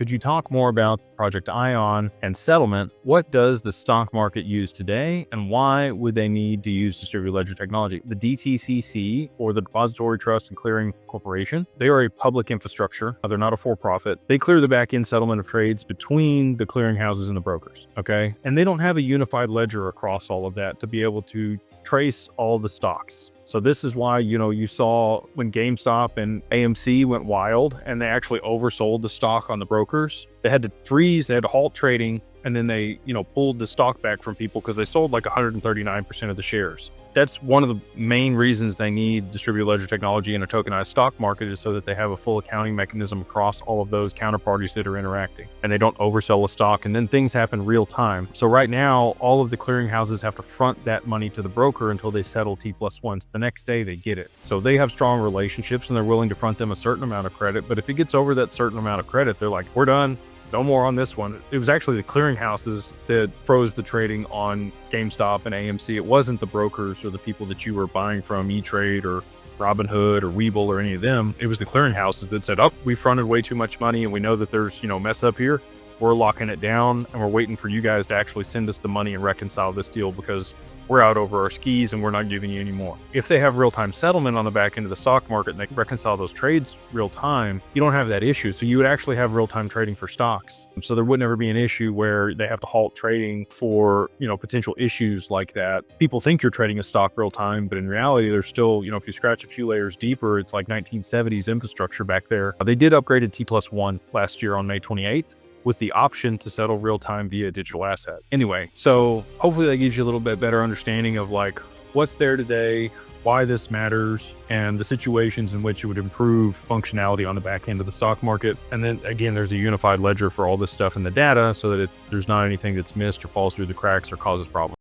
Could you talk more about Project Ion and settlement? What does the stock market use today, and why would they need to use distributed ledger technology? The DTCC, or the Depository Trust and Clearing Corporation, they are a public infrastructure. They're not a for-profit. They clear the back-end settlement of trades between the clearinghouses and the brokers, okay? And they don't have a unified ledger across all of that to be able to trace all the stocks. So this is why, you saw when GameStop and AMC went wild and they actually oversold the stock on the brokers. They had to freeze, they had to halt trading, and then they, pulled the stock back from people because they sold like 139% of the shares. That's one of the main reasons they need distributed ledger technology in a tokenized stock market, is so that they have a full accounting mechanism across all of those counterparties that are interacting, and they don't oversell a stock, and then things happen real time. So right now, all of the clearinghouses have to front that money to the broker until they settle T+1. The next day they get it. So they have strong relationships and they're willing to front them a certain amount of credit. But if it gets over that certain amount of credit, they're like, we're done. No more on this one. It was actually the clearinghouses that froze the trading on GameStop and AMC. It wasn't the brokers or the people that you were buying from, E-Trade or Robinhood or Webull or any of them. It was the clearinghouses that said, oh, we fronted way too much money and we know that there's, mess up here. We're locking it down and we're waiting for you guys to actually send us the money and reconcile this deal, because we're out over our skis and we're not giving you any more. If they have real-time settlement on the back end of the stock market and they reconcile those trades real time, you don't have that issue. So you would actually have real-time trading for stocks. So there would never be an issue where they have to halt trading for, potential issues like that. People think you're trading a stock real time, but in reality, there's still, if you scratch a few layers deeper, it's like 1970s infrastructure back there. They did upgrade to T+1 last year on May 28th. With the option to settle real time via digital asset. Anyway, so hopefully that gives you a little bit better understanding of like what's there today, why this matters, and the situations in which it would improve functionality on the back end of the stock market. And then again, there's a unified ledger for all this stuff in the data so that there's not anything that's missed or falls through the cracks or causes problems.